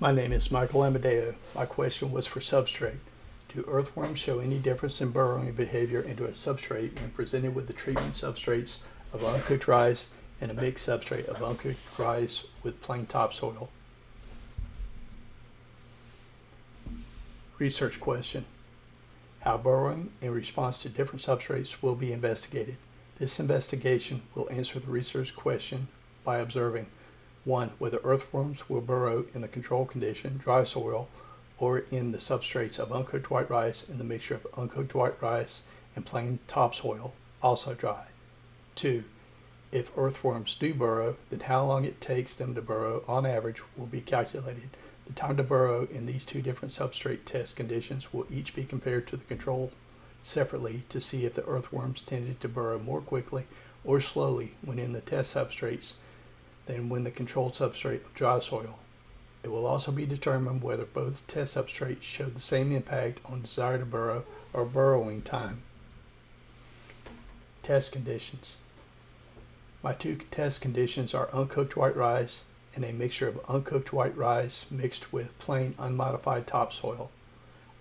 My name is Michael Amodeo. My question was for substrate. Do earthworms show any difference in burrowing behavior into a substrate when presented with the treatment substrates of uncooked rice and a mixed substrate of uncooked rice with plain topsoil? Research question. How burrowing in response to different substrates will be investigated. This investigation will answer the research question by observing 1. Whether earthworms will burrow in the control condition, dry soil, or in the substrates of uncooked white rice and the mixture of uncooked white rice and plain topsoil, also dry. 2. If earthworms do burrow, then how long it takes them to burrow on average will be calculated. The time to burrow in these two different substrate test conditions will each be compared to the control separately to see if the earthworms tended to burrow more quickly or slowly when in the test substrates than when the controlled substrate of dry soil. It will also be determined whether both test substrates showed the same impact on desire to burrow or burrowing time. Test conditions. My two test conditions are uncooked white rice and a mixture of uncooked white rice mixed with plain unmodified topsoil.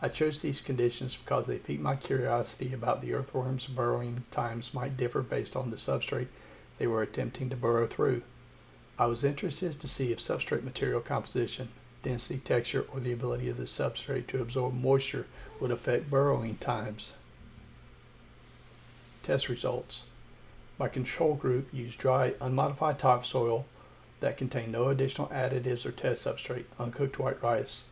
I chose these conditions because they piqued my curiosity about the earthworms' burrowing times might differ based on the substrate they were attempting to burrow through. I was interested to see if substrate material composition, density, texture, or the ability of the substrate to absorb moisture would affect burrowing times. Test results. My control group used dry, unmodified topsoil that contained no additional additives or test substrate, uncooked white rice.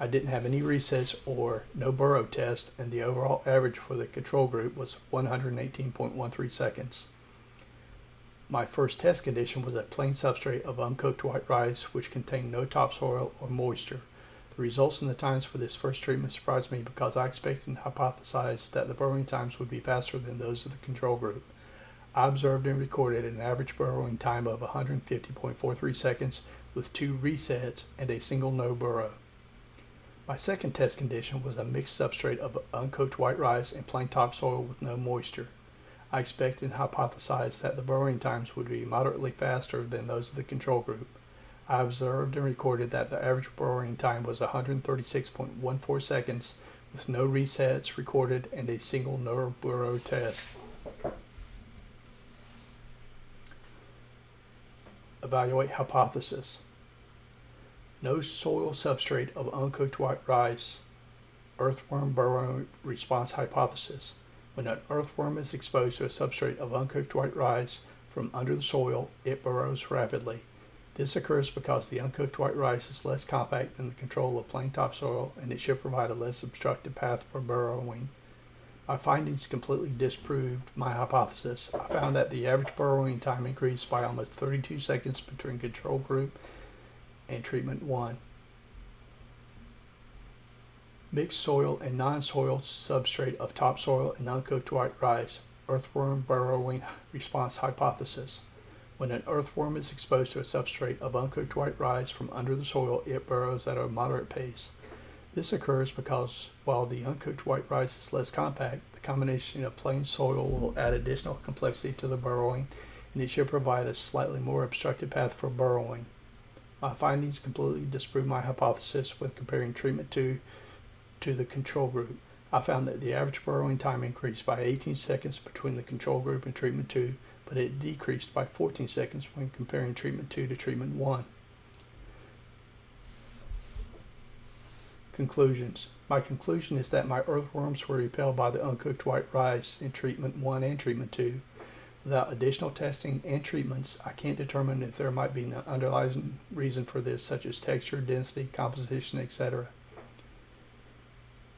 I didn't have any resets or no burrow test, and the overall average for the control group was 118.13 seconds. My first test condition was a plain substrate of uncooked white rice which contained no topsoil or moisture. The results and the times for this first treatment surprised me because I expected and hypothesized that the burrowing times would be faster than those of the control group. I observed and recorded an average burrowing time of 150.43 seconds with 2 resets and a single no burrow. My second test condition was a mixed substrate of uncooked white rice and plain topsoil with no moisture. I expected and hypothesized that the burrowing times would be moderately faster than those of the control group. I observed and recorded that the average burrowing time was 136.14 seconds with no resets recorded and a single no burrow test. Evaluate hypothesis. No soil substrate of uncooked white rice. Earthworm burrow response hypothesis. When an earthworm is exposed to a substrate of uncooked white rice from under the soil, it burrows rapidly. This occurs because the uncooked white rice is less compact than the control of plain topsoil, and it should provide a less obstructive path for burrowing. My findings completely disproved my hypothesis. I found that the average burrowing time increased by almost 32 seconds between control group and treatment 1. Mixed soil and non-soil substrate of topsoil and uncooked white rice. Earthworm burrowing response hypothesis. When an earthworm is exposed to a substrate of uncooked white rice from under the soil, it burrows at a moderate pace. This occurs because while the uncooked white rice is less compact, the combination of plain soil will add additional complexity to the burrowing, and it should provide a slightly more obstructive path for burrowing. My findings completely disprove my hypothesis when comparing treatment 2 to the control group. I found that the average burrowing time increased by 18 seconds between the control group and treatment 2, but it decreased by 14 seconds when comparing treatment 2 to treatment 1. Conclusions. My conclusion is that my earthworms were repelled by the uncooked white rice in treatment 1 and treatment 2. Without additional testing and treatments, I can't determine if there might be an underlying reason for this, such as texture, density, composition, etc.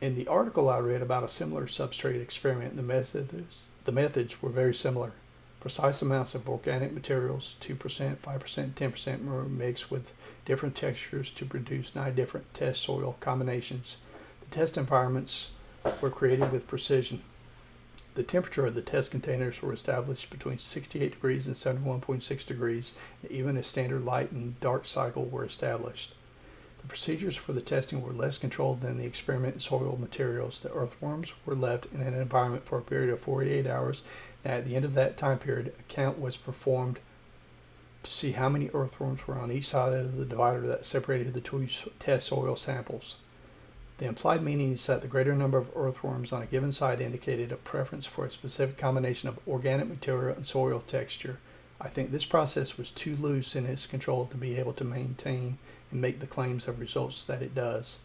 In the article I read about a similar substrate experiment, the methods were very similar. Precise amounts of organic materials, 2%, 5%, 10%, were mixed with different textures to produce 9 different test soil combinations. The test environments were created with precision. The temperature of the test containers were established between 68 degrees and 71.6 degrees, and even a standard light and dark cycle were established. The procedures for the testing were less controlled than the experiment in soil materials. The earthworms were left in an environment for a period of 48 hours, and at the end of that time period, a count was performed to see how many earthworms were on each side of the divider that separated the two test soil samples. The implied meaning is that the greater number of earthworms on a given site indicated a preference for a specific combination of organic material and soil texture. I think this process was too loose in its control to be able to maintain and make the claims of results that it does.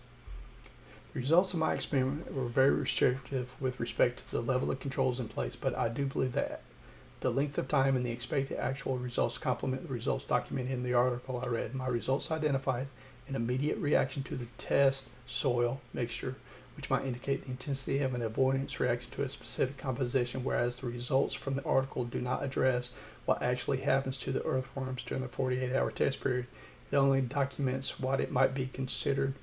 The results of my experiment were very restrictive with respect to the level of controls in place, but I do believe that the length of time and the expected actual results complement the results documented in the article I read. My results identified an immediate reaction to the test soil mixture, which might indicate the intensity of an avoidance reaction to a specific composition, whereas the results from the article do not address what actually happens to the earthworms during the 48-hour test period. It only documents what it might be considered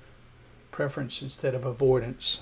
preference instead of avoidance.